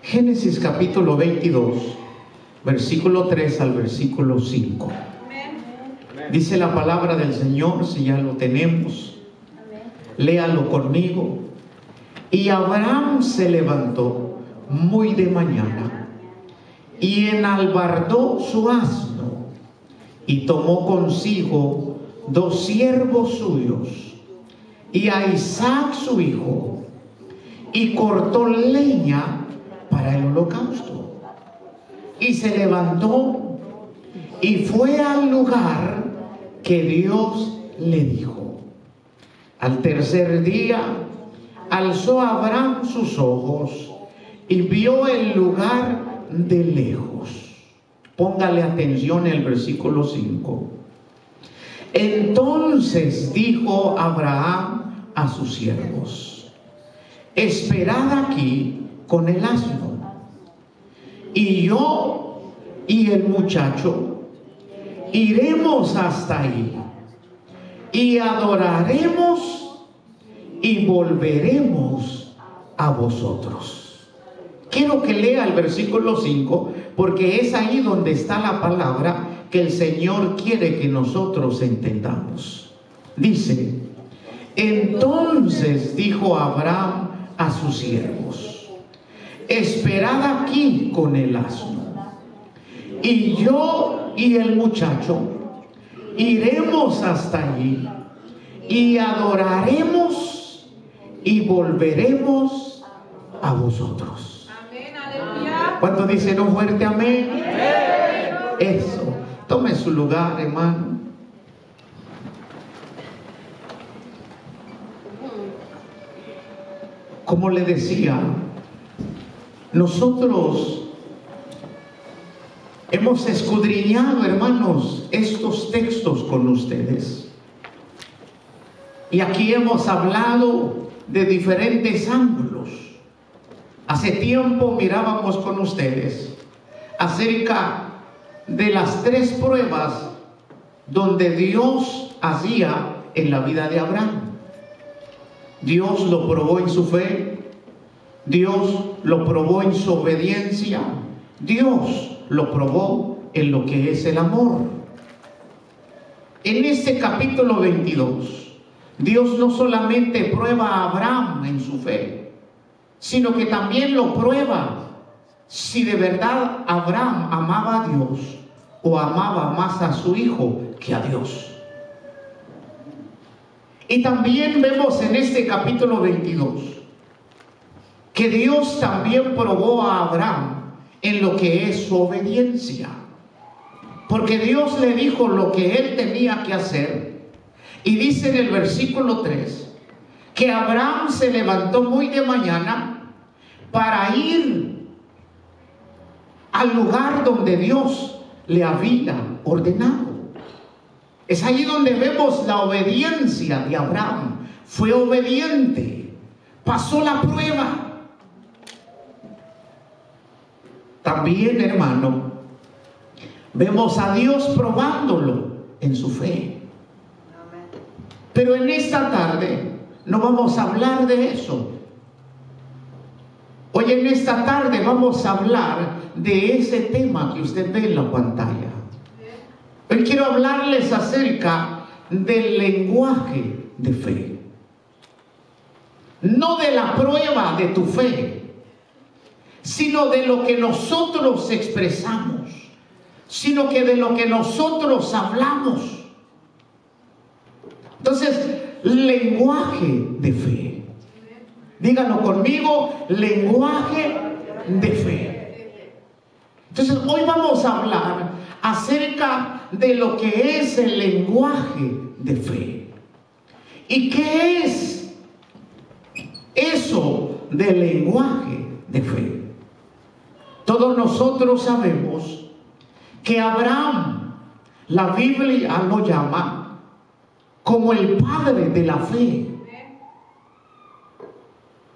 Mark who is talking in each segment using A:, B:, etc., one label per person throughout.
A: Génesis capítulo 22, versículo 3 al versículo 5. Dice la palabra del Señor, si ya lo tenemos, léalo conmigo. Y Abraham se levantó muy de mañana y enalbardó su asno y tomó consigo 2 siervos suyos y a Isaac su hijo, y cortó leña para el holocausto, y se levantó y fue al lugar que Dios le dijo. Al tercer día alzó Abraham sus ojos y vio el lugar de lejos. Póngale atención el versículo 5. Entonces dijo Abraham a sus siervos: esperad aquí con el asno, y yo y el muchacho iremos hasta ahí y adoraremos y volveremos a vosotros. Quiero que lea el versículo 5, porque es ahí donde está la palabra que el Señor quiere que nosotros entendamos. Dice: entonces dijo Abraham a sus siervos: esperad aquí con el asno, y yo y el muchacho iremos hasta allí y adoraremos y volveremos a vosotros.
B: Amén, aleluya.
A: ¿Cuánto dicen un fuerte amén? Eso. Tome su lugar, hermano. Como le decía, nosotros hemos escudriñado, hermanos, estos textos con ustedes. Y aquí hemos hablado de diferentes ángulos. Hace tiempo mirábamos con ustedes acerca de las 3 pruebas donde Dios hacía en la vida de Abraham. Dios lo probó en su fe, Dios lo probó en su obediencia, Dios lo probó en lo que es el amor. En este capítulo 22, Dios no solamente prueba a Abraham en su fe, sino que también lo prueba si de verdad Abraham amaba a Dios o amaba más a su hijo que a Dios. Y también vemos en este capítulo 22 que Dios también probó a Abraham en lo que es su obediencia, porque Dios le dijo lo que él tenía que hacer. Y dice en el versículo 3 que Abraham se levantó muy de mañana para ir al lugar donde Dios le había ordenado. Es ahí donde vemos la obediencia de Abraham. Fue obediente, pasó la prueba. También, hermano, vemos a Dios probándolo en su fe. Pero en esta tarde no vamos a hablar de eso. Hoy en esta tarde vamos a hablar de ese tema que usted ve en la pantalla. Hoy quiero hablarles acerca del lenguaje de fe. No de la prueba de tu fe, sino de lo que nosotros expresamos, sino que de lo que nosotros hablamos. Entonces, lenguaje de fe. Díganlo conmigo: lenguaje de fe. Entonces, hoy vamos a hablar acerca de lo que es el lenguaje de fe. ¿Y qué es eso del lenguaje de fe? Todos nosotros sabemos que Abraham, la Biblia lo llama como el padre de la fe.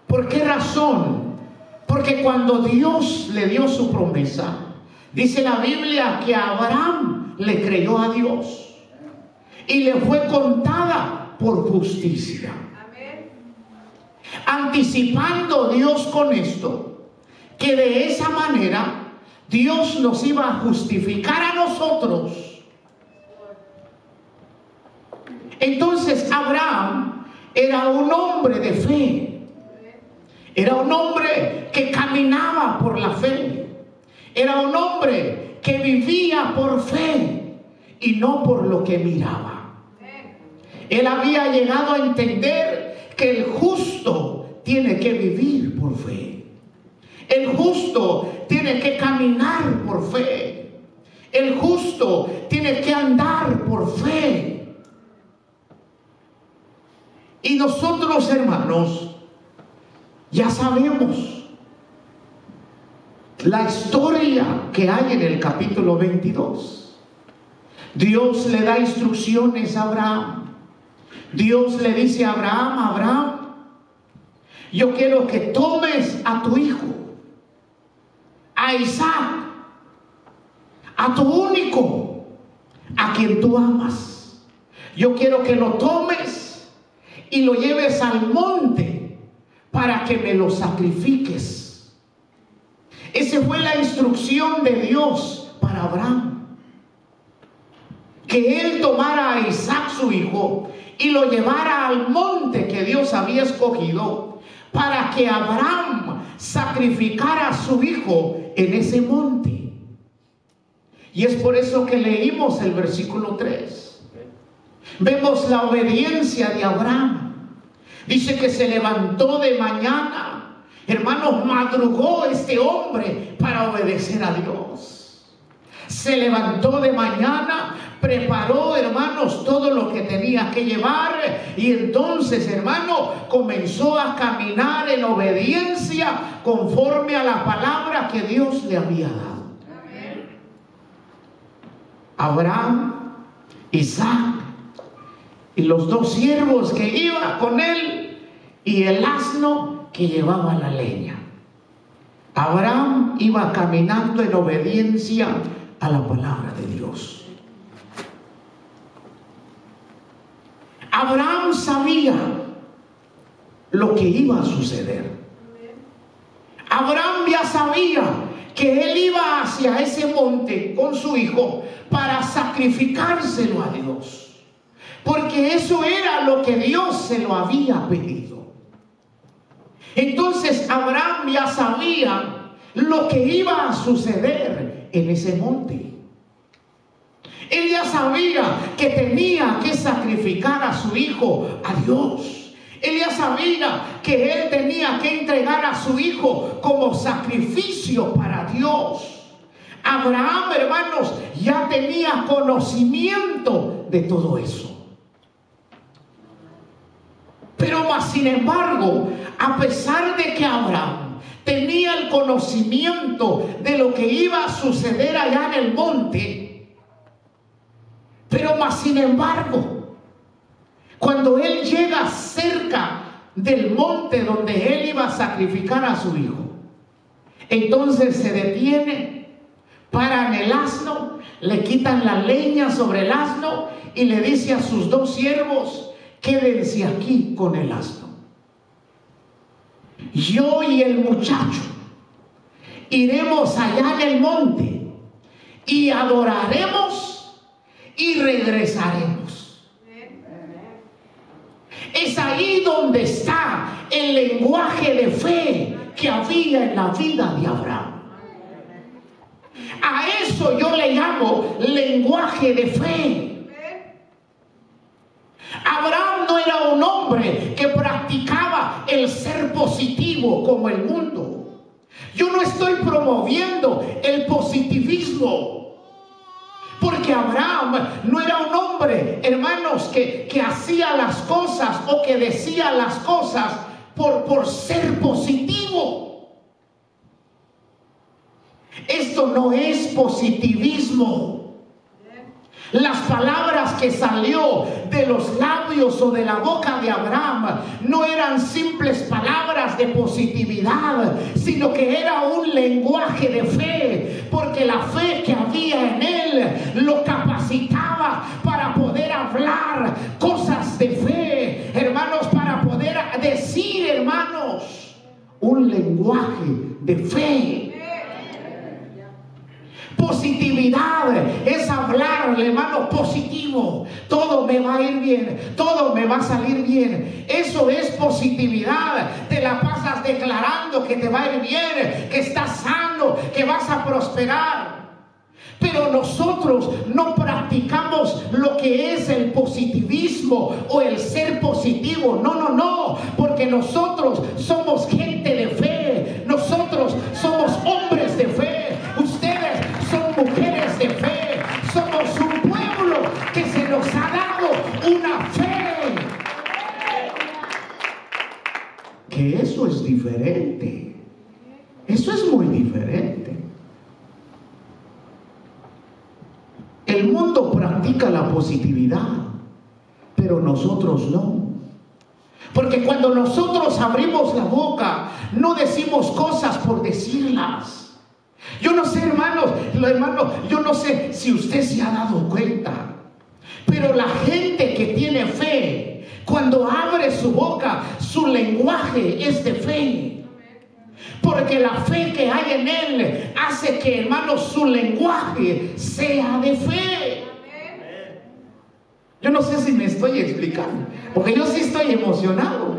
A: ¿Por qué razón? Porque cuando Dios le dio su promesa, dice la Biblia que Abraham le creyó a Dios y le fue contada por justicia. Anticipando Dios con esto que de esa manera Dios nos iba a justificar a nosotros. Entonces Abraham era un hombre de fe. Era un hombre que caminaba por la fe. Era un hombre que vivía por fe y no por lo que miraba. Él había llegado a entender que el justo tiene que vivir por fe. El justo tiene que caminar por fe. El justo tiene que andar por fe. Y nosotros, hermanos, ya sabemos la historia que hay en el capítulo 22. Dios le da instrucciones a Abraham. Dios le dice a Abraham: Abraham, yo quiero que tomes a tu hijo, a Isaac, a tu único, a quien tú amas. Yo quiero que lo tomes y lo lleves al monte para que me lo sacrifiques. Esa fue la instrucción de Dios para Abraham. Que él tomara a Isaac, su hijo, y lo llevara al monte que Dios había escogido para que Abraham sacrificara a su hijo en ese monte. Y es por eso que leímos el versículo 3. Vemos la obediencia de Abraham. Dice que se levantó de mañana. Hermanos, madrugó este hombre para obedecer a Dios. Se levantó de mañana, preparó, hermanos, todo lo que tenía que llevar, y entonces, hermano, comenzó a caminar en obediencia conforme a la palabra que Dios le había dado. Amén. Abraham, Isaac y los dos siervos que iban con él y el asno que llevaba la leña. Abraham iba caminando en obediencia a la palabra de Dios. Abraham sabía lo que iba a suceder. Abraham ya sabía que él iba hacia ese monte con su hijo para sacrificárselo a Dios, porque eso era lo que Dios se lo había pedido. Entonces Abraham ya sabía lo que iba a suceder en ese monte. Él ya sabía que tenía que sacrificar a su hijo a Dios. Él ya sabía que él tenía que entregar a su hijo como sacrificio para Dios. Abraham, hermanos, ya tenía conocimiento de todo eso. Pero más sin embargo, a pesar de que Abraham tenía el conocimiento de lo que iba a suceder allá en el monte, pero más sin embargo, cuando él llega cerca del monte donde él iba a sacrificar a su hijo, entonces se detiene, paran el asno, le quitan la leña sobre el asno y le dice a sus dos siervos: quédense aquí con el asno. Yo y el muchacho iremos allá en el monte y adoraremos y regresaremos. Es ahí donde está el lenguaje de fe que había en la vida de Abraham. A eso yo le llamo lenguaje de fe. Abraham no era un hombre que practicaba el ser positivo como el mundo. Yo no estoy promoviendo el positivismo, porque Abraham no era un hombre, hermanos, que hacía las cosas o que decía las cosas por ser positivo. Esto no es positivismo. Las palabras que salió de los labios o de la boca de Abraham no eran simples palabras de positividad, sino que era un lenguaje de fe, porque la fe que había en él lo capacitaba para poder hablar cosas de fe, hermanos, para poder decir, hermanos, un lenguaje de fe. Positividad es hablarle, hermano, positivo. Todo me va a ir bien, todo me va a salir bien. Eso es positividad. Te la pasas declarando que te va a ir bien, que estás sano, que vas a prosperar. Pero nosotros no practicamos lo que es el positivismo o el ser positivo. No, porque nosotros somos gente de fe. Nosotros somos hombres de fe. Ustedes son mujeres de fe. Somos un pueblo que se nos ha dado una fe. Que eso es diferente. Eso es muy diferente. El mundo practica la positividad, pero nosotros no. Porque cuando nosotros abrimos la boca, no decimos cosas por decirlas. Yo no sé, hermanos, yo no sé si usted se ha dado cuenta, pero la gente que tiene fe, cuando abre su boca, su lenguaje es de fe. Porque la fe que hay en él hace que, hermanos, su lenguaje sea de fe. Yo no sé si me estoy explicando, porque yo sí estoy emocionado.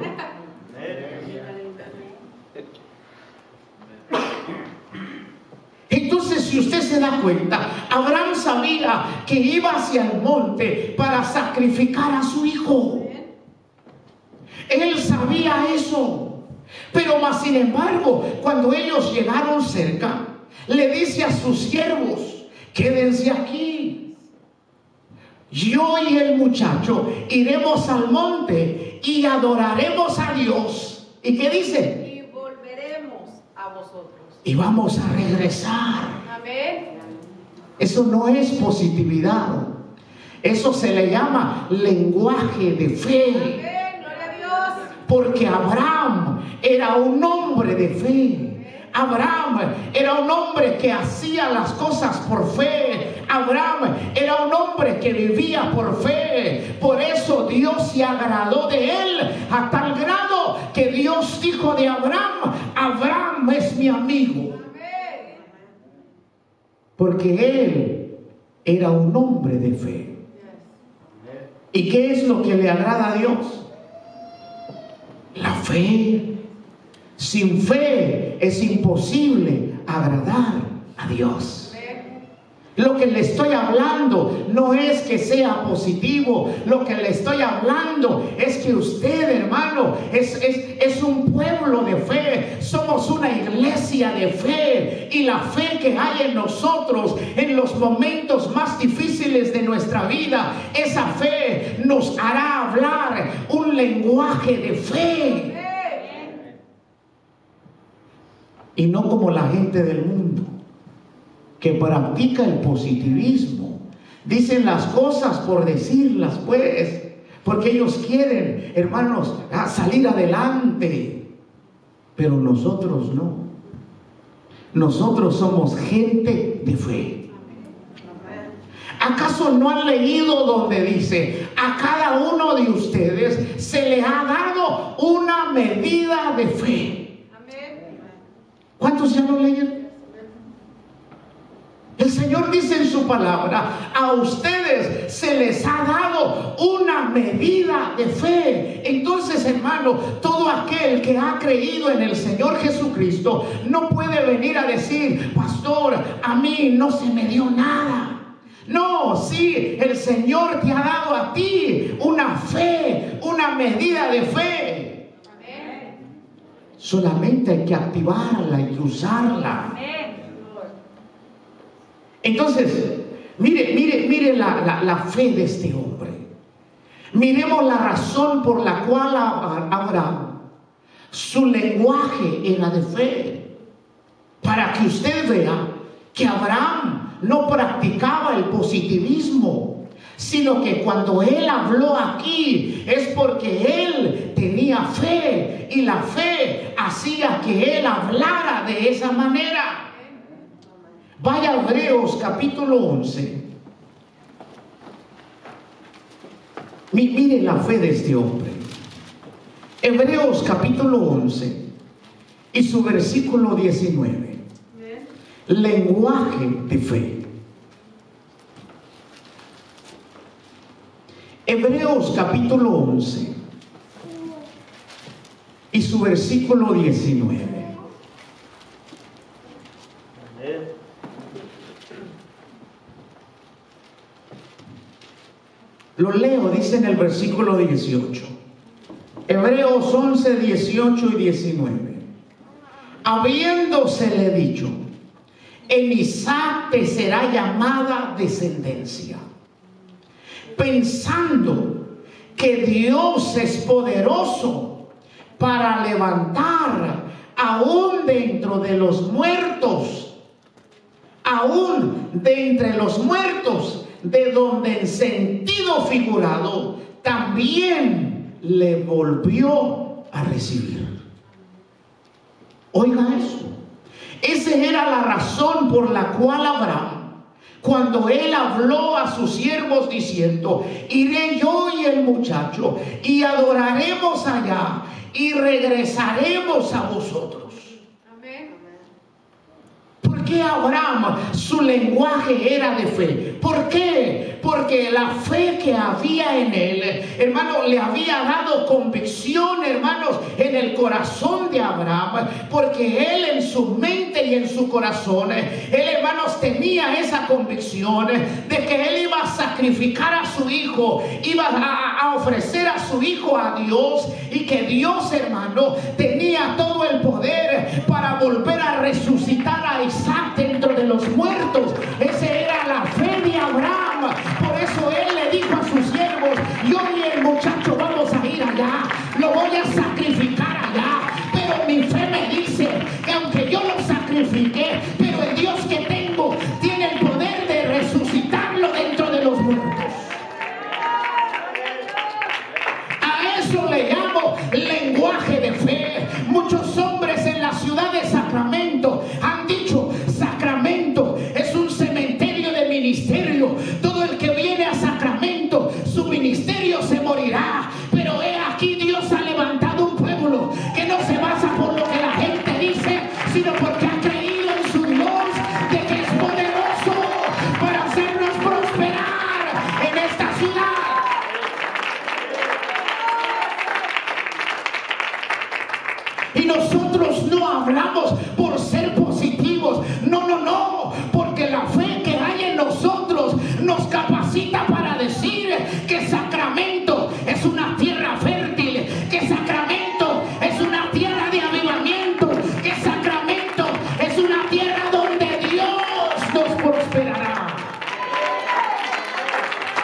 A: Entonces, si usted se da cuenta, Abraham sabía que iba hacia el monte para sacrificar a su hijo. Él sabía eso. Pero más sin embargo, cuando ellos llegaron cerca, le dice a sus siervos: quédense aquí. Yo y el muchacho iremos al monte y adoraremos a Dios. ¿Y qué dice?
B: Y volveremos a vosotros.
A: Y vamos a regresar.
B: Amén.
A: Eso no es positividad. Eso se le llama lenguaje de fe.
B: Amén. Gloria a Dios.
A: Porque Abraham era un hombre de fe. Abraham era un hombre que hacía las cosas por fe. Abraham era un hombre que vivía por fe. Por eso Dios se agradó de él a tal grado que Dios dijo de Abraham: Abraham es mi amigo. Porque él era un hombre de fe. ¿Y qué es lo que le agrada a Dios? La fe. Sin fe es imposible agradar a Dios. Lo que le estoy hablando no es que sea positivo. Lo que le estoy hablando es que usted, hermano, es un pueblo de fe. Somos una iglesia de fe. Y la fe que hay en nosotros en los momentos más difíciles de nuestra vida, esa fe nos hará hablar un lenguaje de fe. Y no como la gente del mundo, que practica el positivismo. Dicen las cosas por decirlas, pues, porque ellos quieren, hermanos, salir adelante. Pero nosotros no. Nosotros somos gente de fe. ¿Acaso no han leído donde dice: a cada uno de ustedes se le ha dado una medida de fe? ¿Cuántos ya lo leyeron? El Señor dice en su palabra: a ustedes se les ha dado una medida de fe. Entonces, hermano, todo aquel que ha creído en el Señor Jesucristo no puede venir a decir: pastor, a mí no se me dio nada. No, sí, el Señor te ha dado a ti una fe, una medida de fe. Solamente hay que activarla y usarla. Entonces, mire la fe de este hombre. Miremos la razón por la cual Abraham, su lenguaje era de fe. Para que usted vea que Abraham no practicaba el positivismo, sino que cuando él habló aquí es porque él tenía fe, y la fe hacía que él hablara de esa manera. Vaya a Hebreos capítulo 11. Mire la fe de este hombre. Hebreos capítulo 11 y su versículo 19.
B: Amén.
A: Lenguaje de fe. Hebreos capítulo 11 y su versículo 19. Lo leo, dice en el versículo 18. Hebreos 11, 18 y 19. Habiéndosele dicho: en Isaac te será llamada descendencia, pensando que Dios es poderoso para levantar aún dentro de los muertos, aún de entre los muertos, de donde en sentido figurado también le volvió a recibir. Oiga eso. Esa era la razón por la cual Abraham, cuando él habló a sus siervos diciendo: iré yo y el muchacho y adoraremos allá y regresaremos a vosotros.
B: Amén.
A: ¿Por qué Abraham, su lenguaje era de fe? ¿Por qué? Porque la fe que había en él, hermano, le había dado convicción, hermanos, en el corazón de Abraham. Porque él en su mente y en su corazón, él, hermanos, tenía esa convicción de que él iba a sacrificar a su hijo, iba a ofrecer a su hijo a Dios, y que Dios, hermano, tenía todo el poder para volver a resucitar a Isaac dentro de los muertos. Esa era la fe de Abraham. Por eso él le dijo a sus siervos: yo y el muchacho vamos a ir allá, lo voy a sacrificar allá, pero mi fe me dice que aunque yo lo sacrifique, pero el Dios que tengo tiene el poder de resucitarlo dentro de los muertos. A eso le llamo lenguaje de fe. Muchos hombres en la ciudad de Sacramento han dicho: Sacramento es un cementerio de ministerio. Todo el que viene a Sacramento, su ministerio se morirá. Pero he aquí, Dios ha levantado un pueblo que no se basa por lo que la gente dice, sino porque ha creído en su Dios, de que es poderoso para hacernos prosperar en esta ciudad. Y nosotros no hablamos por ser positivos. No, no, no. Porque la fe que hay en nosotros nos capacita para decir que Sacramento es una tierra fértil, que Sacramento es una tierra de avivamiento, que Sacramento es una tierra donde Dios nos prosperará.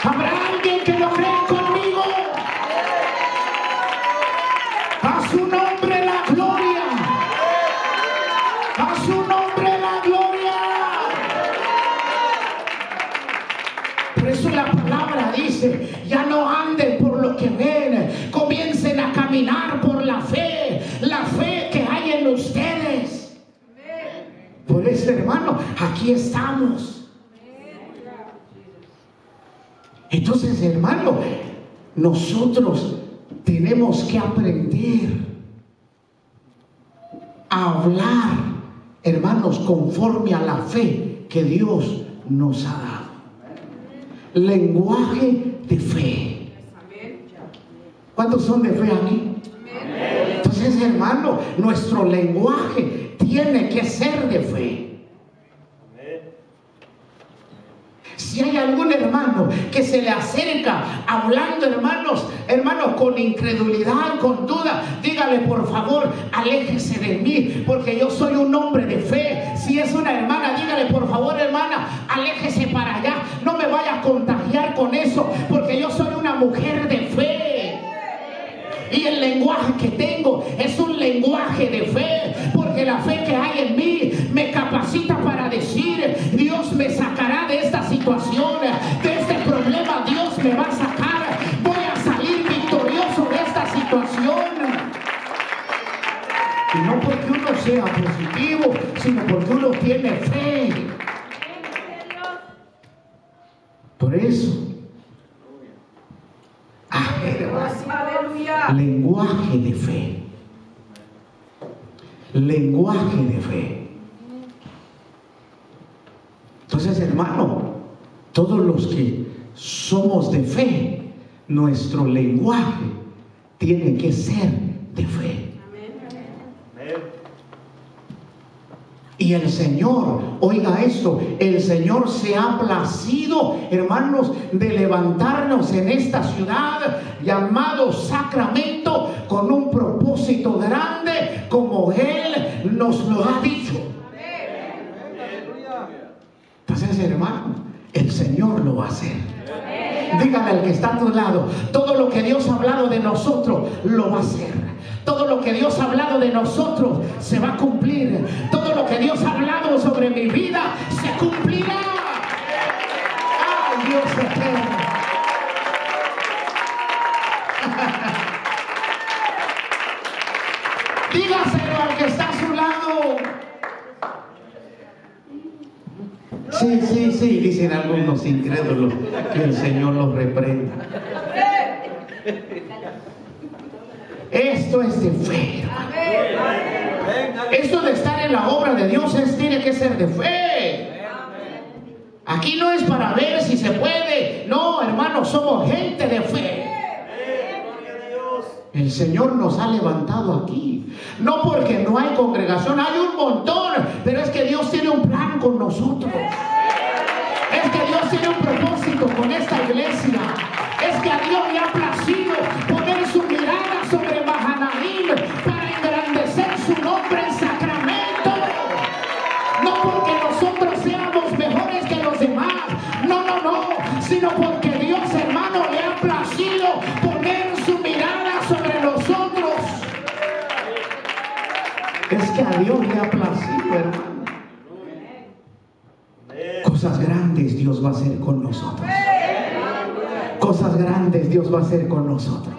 A: ¿Habrá alguien que lo cree conmigo? A su nombre la gloria. A su nombre la gloria. Por eso la palabra dice: ya no anden por lo que ven, comiencen a caminar por la fe que hay en ustedes. Por eso, hermano, aquí estamos. Entonces, hermano, nosotros tenemos que aprender a hablar, hermanos, conforme a la fe que Dios nos ha dado. Lenguaje de fe. ¿Cuántos son de fe aquí? Entonces, hermano, nuestro lenguaje tiene que ser de fe. Si hay algún hermano que se le acerca hablando, hermanos, con incredulidad, con duda, dígale: por favor, aléjese de mí, porque yo soy un hombre de fe. Si es una hermana, dígale: por favor, hermana, aléjese para allá, no me vaya a contagiar con eso, porque yo soy una mujer de fe. Y el lenguaje que tengo es un lenguaje de fe, porque la fe que hay en mí me capacita para decir: Dios me sacará de esta situación, de este problema. Dios me va a sacar, voy a salir victorioso de esta situación. Y no porque uno sea positivo, sino porque uno tiene fe. Por eso,
B: Aleluya.
A: lenguaje de fe. lenguaje de fe. Entonces, hermano, todos los que somos de fe, nuestro lenguaje tiene que ser de fe. Y el Señor, oiga esto, el Señor se ha placido, hermanos, de levantarnos en esta ciudad llamado Sacramento con un propósito grande, como Él nos lo ha dicho. Entonces, hermano, el Señor lo va a hacer. Dígale al que está a tu lado, todo lo que Dios ha hablado de nosotros lo va a hacer. Todo lo que Dios ha hablado de nosotros se va a cumplir. Todo lo que Dios ha hablado sobre mi vida se cumplirá. ¡Ay, Dios eterno! Dígaselo al que está a su lado. Sí, dicen algunos incrédulos, que el Señor los reprenda. Esto es de fe, hermano. Esto de estar en la obra de Dios tiene que ser de fe. Aquí no es para ver si se puede. No, hermano, somos gente de fe. El Señor nos ha levantado aquí. No porque no hay congregación, hay un montón. Pero es que Dios tiene un plan con nosotros. Es que Dios tiene un propósito con esta iglesia. Es que a Dios le ha placido poner su mirada sobre Mahanaim para engrandecer su nombre en Sacramento. No porque nosotros seamos mejores que los demás. No, sino porque Dios, hermano, le ha placido poner su mirada sobre nosotros. Es que a Dios le ha placido, hermano. Cosas grandes Dios va a hacer con nosotros. Cosas grandes Dios va a hacer con nosotros.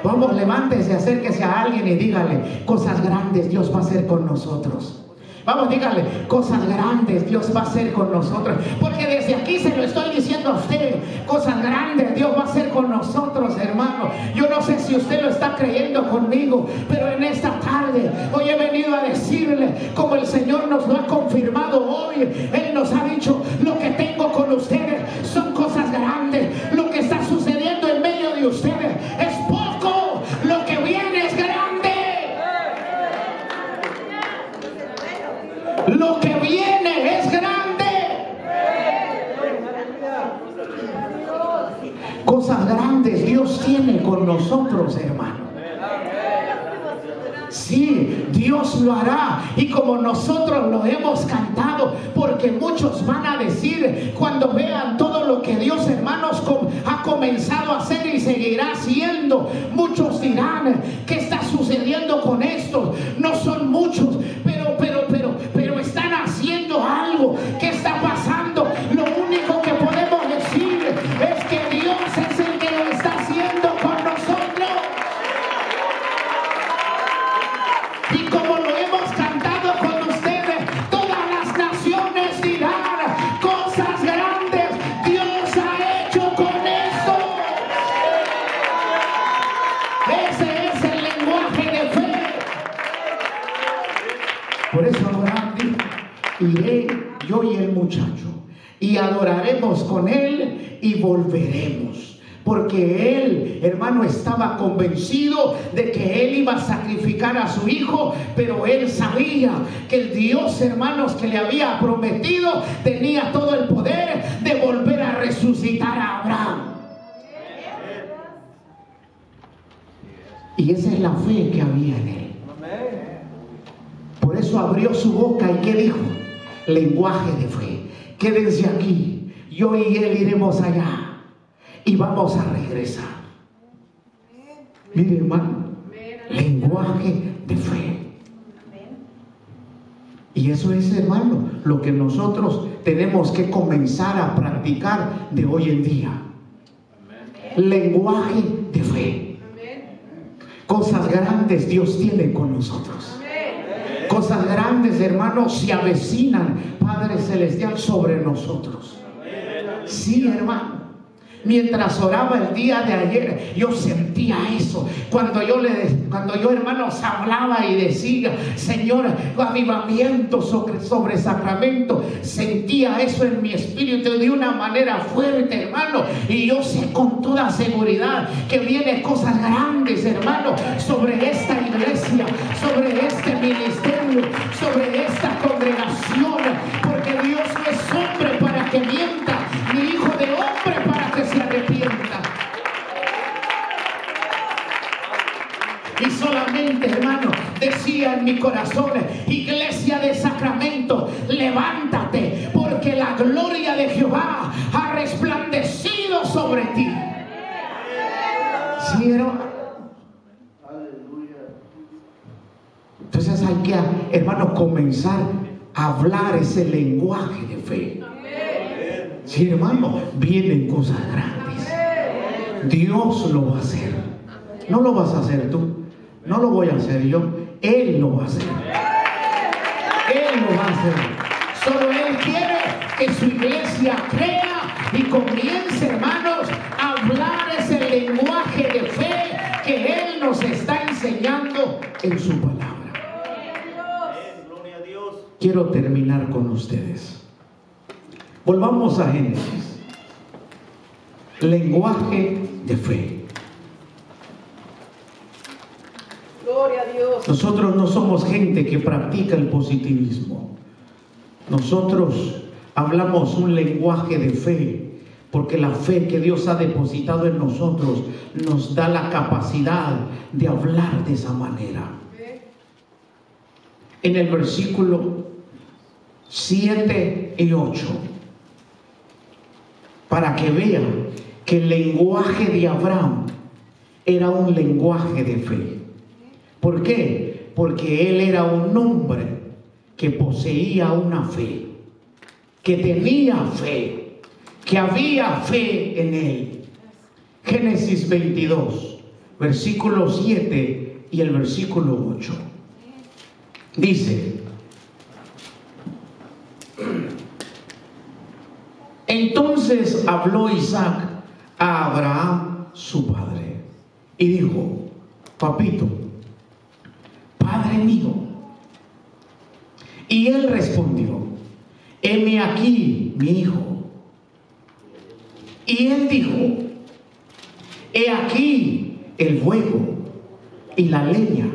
A: Vamos, levántese, acérquese a alguien y dígale, cosas grandes Dios va a hacer con nosotros. Vamos, dígale, cosas grandes Dios va a hacer con nosotros. Porque desde aquí se lo estoy diciendo a usted, cosas grandes Dios va a hacer con nosotros, hermano. Yo no sé si usted lo está creyendo conmigo, pero en esta tarde, hoy he venido a decirle, como el Señor nos lo ha confirmado hoy, Él nos ha dicho, lo que tengo con ustedes son cosas grandes. Lo que está sucediendo en medio de ustedes es poco, lo que viene es grande. Lo que viene es grande. Cosas grandes Dios tiene con nosotros, hermano. Sí, Dios lo hará. Y como nosotros lo hemos cantado, porque muchos van a decir cuando vean todo lo que Dios, hermanos, ha comenzado a hacer y seguirá haciendo, muchos dirán, ¿qué está sucediendo con esto? No son muchos, pero están haciendo algo. ¿Qué está pasando? Lo único que podemos decir es que Dios es el que lo está haciendo con nosotros. Y como lo hemos cantado con ustedes, todas las naciones dirán, cosas grandes Dios ha hecho con esto. Ese es el lenguaje de fe. Por eso Abraham dijo, iré yo y el muchacho y adoraremos con él y volveremos. Porque él, hermano, estaba convencido de que él iba a sacrificar a su hijo, pero él sabía que el Dios, hermanos, que le había prometido tenía todo el poder de volver a resucitar a Abraham. Y esa es la fe que había en él. Por eso abrió su boca y ¿qué dijo? Lenguaje de fe. Quédense aquí, yo y él iremos allá y vamos a regresar. Mire, hermano, lenguaje de fe. Y eso es, hermano, lo que nosotros tenemos que comenzar a practicar de hoy en día. Lenguaje de fe. Cosas grandes Dios tiene con nosotros. Cosas grandes, hermanos, se avecinan, Padre Celestial, sobre nosotros. Sí, hermano. mientras oraba el día de ayer, yo sentía eso. Cuando yo, hermanos, hablaba y decía, Señor, avivamiento sobre Sacramento, sentía eso en mi espíritu de una manera fuerte, hermano. Y yo sé con toda seguridad que vienen cosas grandes, hermano, sobre esta iglesia, sobre este ministerio, sobre esta congregación, porque Dios no es hombre para que mienta, ni hijo de hombre para que se arrepienta. Y solamente, hermano, decía en mi corazón, iglesia de Sacramento, levántate, porque la gloria de Jehová ha resplandecido sobre ti. ¿Sí, hermano? Entonces hay que, hermano, comenzar a hablar ese lenguaje de fe. Sí, hermano, vienen cosas grandes. Dios lo va a hacer. No lo vas a hacer tú, no lo voy a hacer yo. Él lo va a hacer. Él lo va a hacer. Solo Él quiere que su iglesia crea y comience, hermanos, a hablar ese lenguaje de fe que Él nos está enseñando en su palabra. Quiero terminar con ustedes. Volvamos a Génesis. Lenguaje de fe.
B: Gloria a Dios.
A: Nosotros no somos gente que practica el positivismo. Nosotros hablamos un lenguaje de fe, porque la fe que Dios ha depositado en nosotros nos da la capacidad de hablar de esa manera. En el versículo 7 y 8, para que vean que el lenguaje de Abraham era un lenguaje de fe. ¿Por qué? Porque él era un hombre que poseía una fe, que tenía fe, que había fe en él. Génesis 22, versículo 7 y el versículo 8. Dice: entonces habló Isaac a Abraham su padre y dijo: papito, padre mío. Y él respondió: heme aquí, mi hijo. Y él dijo: he aquí el fuego y la leña,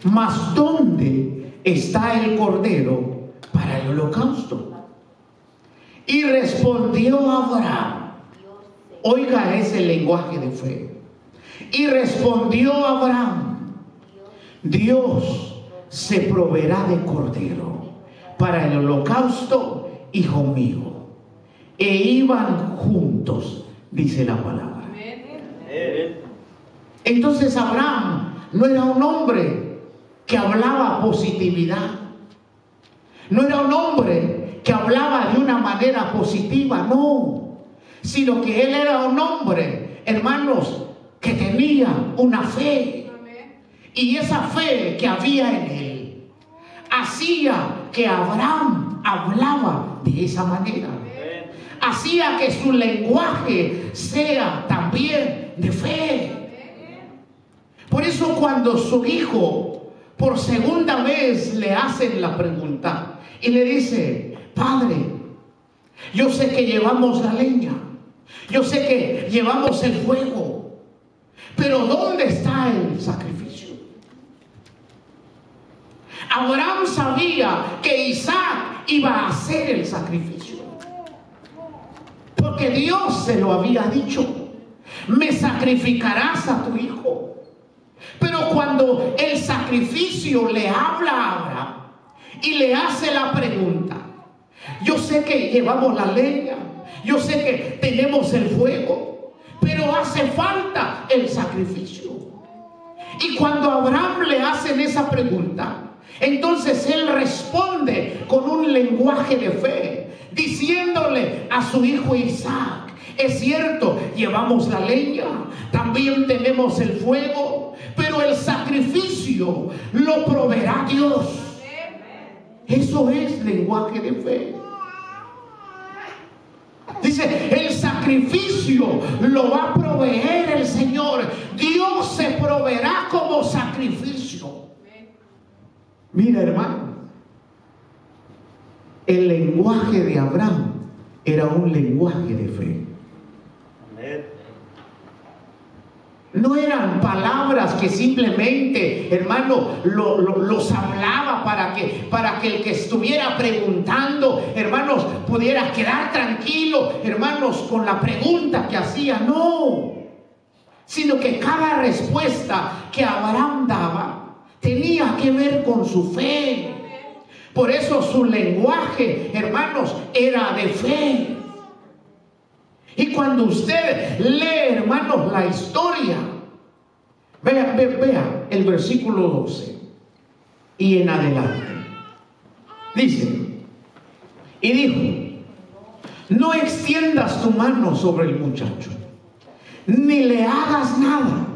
A: mas ¿dónde está el cordero para el holocausto? Y respondió Abraham. Oiga ese lenguaje de fe. Y respondió Abraham: Dios se proveerá de cordero para el holocausto, hijo mío. E iban juntos, dice la palabra. Entonces Abraham no era un hombre que hablaba positividad. No era un hombre que hablaba de una manera positiva, no. Sino que él era un hombre, hermanos, que tenía una fe. Y esa fe que había en él hacía que Abraham hablaba de esa manera. Hacía que su lenguaje sea también de fe. Por eso cuando su hijo por segunda vez le hacen la pregunta y le dice: padre, yo sé que llevamos la leña, yo sé que llevamos el fuego, pero ¿dónde está el sacrificio? Abraham sabía que Isaac iba a hacer el sacrificio, porque Dios se lo había dicho: me sacrificarás a tu hijo. Pero cuando el sacrificio le habla a Abraham y le hace la pregunta: yo sé que llevamos la leña, yo sé que tenemos el fuego, pero hace falta el sacrificio. Y cuando a Abraham le hacen esa pregunta, entonces él responde con un lenguaje de fe, diciéndole a su hijo Isaac: es cierto, llevamos la leña, también tenemos el fuego, pero el sacrificio lo proveerá Dios. Eso es lenguaje de fe. Dice: el sacrificio sacrificio lo va a proveer el Señor. Dios se proveerá como sacrificio. Mira, hermano, el lenguaje de Abraham era un lenguaje de fe. No eran palabras que simplemente, hermano, los hablaba para que el que estuviera preguntando, hermanos, pudiera quedar tranquilo, hermanos, con la pregunta que hacía. No, sino que cada respuesta que Abraham daba tenía que ver con su fe. Por eso su lenguaje, hermanos, era de fe. Y cuando usted lee, hermanos, la historia, vea el versículo 12 y en adelante. Dice, y dijo: no extiendas tu mano sobre el muchacho, ni le hagas nada,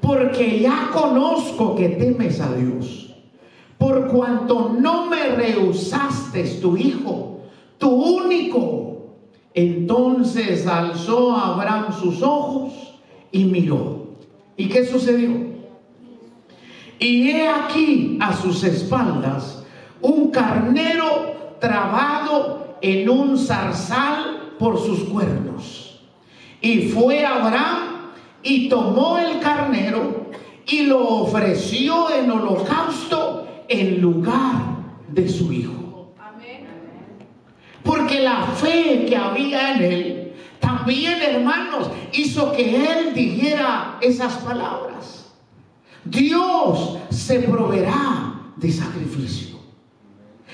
A: porque ya conozco que temes a Dios, por cuanto no me rehusaste tu hijo, tu único. Entonces alzó Abraham sus ojos y miró. ¿Y qué sucedió? Y he aquí a sus espaldas un carnero trabado en un zarzal por sus cuernos. Y fue Abraham y tomó el carnero y lo ofreció en holocausto en lugar de su hijo. Porque la fe que había en él también, hermanos, hizo que él dijera esas palabras: Dios se proveerá de sacrificio.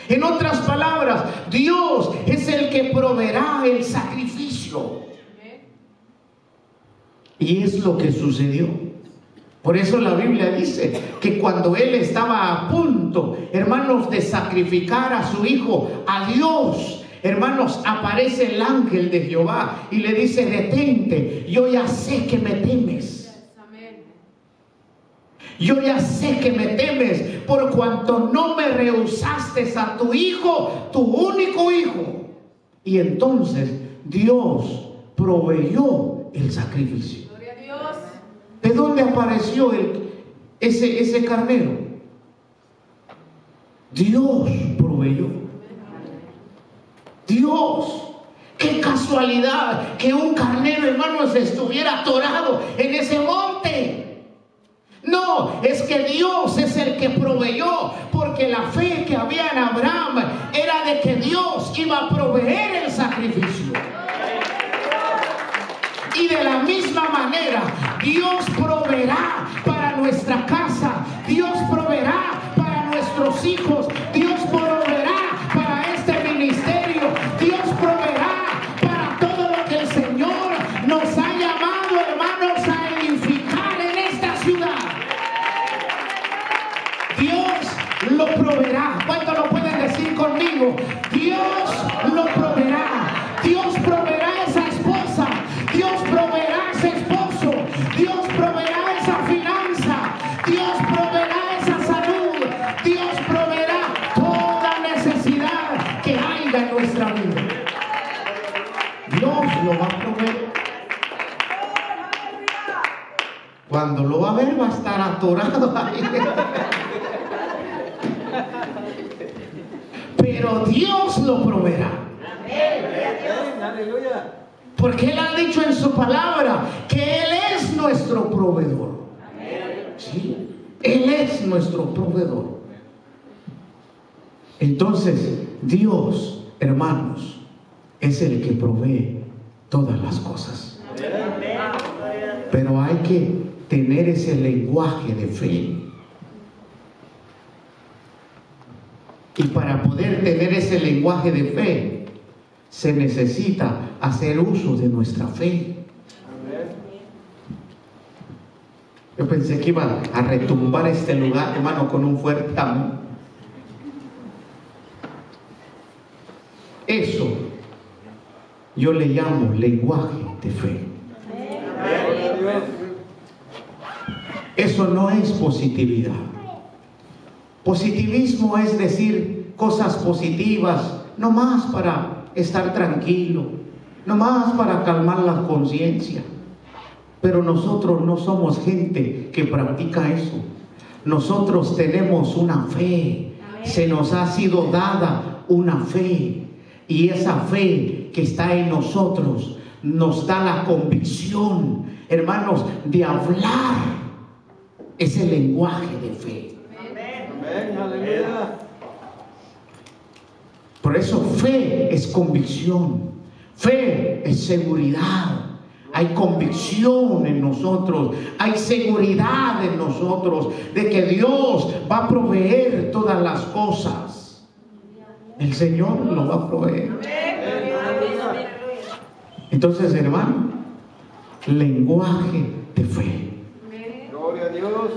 A: En otras palabras, Dios es el que proveerá el sacrificio. Y es lo que sucedió. Por eso la Biblia dice que cuando él estaba a punto, hermanos, de sacrificar a su hijo a Dios, hermanos, aparece el ángel de Jehová y le dice: detente, yo ya sé que me temes. Yo ya sé que me temes por cuanto no me rehusaste a tu hijo, tu único hijo. Y entonces Dios proveyó el sacrificio.
B: Gloria a Dios.
A: ¿De dónde apareció ese carnero? Dios proveyó. Dios, qué casualidad que un carnero, hermanos, estuviera atorado en ese monte. No, es que Dios es el que proveyó, porque la fe que había en Abraham era de que Dios iba a proveer el sacrificio. Y de la misma manera, Dios proveerá para nuestra casa, Dios proveerá para nuestros hijos, Dios proveerá para este ministerio, Dios proveerá para todo lo que el Señor nos ha llamado, hermanos, a edificar en esta ciudad. Dios lo proveerá. ¿Cuánto lo pueden decir conmigo? Dios lo proveerá. Dios proveerá esa esposa. Dios proveerá ese esposo. Dios proveerá esa finanza. Dios proveerá esa salud. Dios proveerá toda necesidad que haya en nuestra vida. Dios lo va a proveer. Cuando lo va a ver, va a estar atorado ahí. Pero Dios lo proveerá. Porque Él ha dicho en su palabra que Él es nuestro proveedor. ¿Sí? Él es nuestro proveedor. Entonces, Dios, hermanos, es el que provee todas las cosas. Pero hay que tener ese lenguaje de fe. Y para poder tener ese lenguaje de fe, se necesita hacer uso de nuestra fe. Yo pensé que iba a retumbar este lugar, hermano, con un fuerte amor. Eso yo le llamo lenguaje de fe. Eso no es positividad. Positivismo es decir cosas positivas, no más para estar tranquilo. nomás para calmar la conciencia. Pero nosotros no somos gente que practica eso. Nosotros tenemos una fe. Se nos ha sido dada una fe. Y esa fe que está en nosotros nos da la convicción, hermanos, de hablar ese lenguaje de fe.
C: Amén, aleluya.
A: Por eso fe es convicción, fe es seguridad. Hay convicción en nosotros, hay seguridad en nosotros de que Dios va a proveer todas las cosas. El Señor lo va a proveer. Entonces, hermano, lenguaje de fe.
C: Gloria a Dios.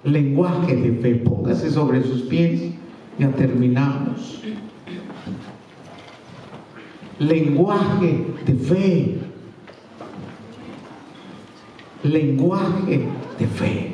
A: Lenguaje de fe. Póngase sobre sus pies. Ya terminamos. Lenguaje de fe. Lenguaje de fe.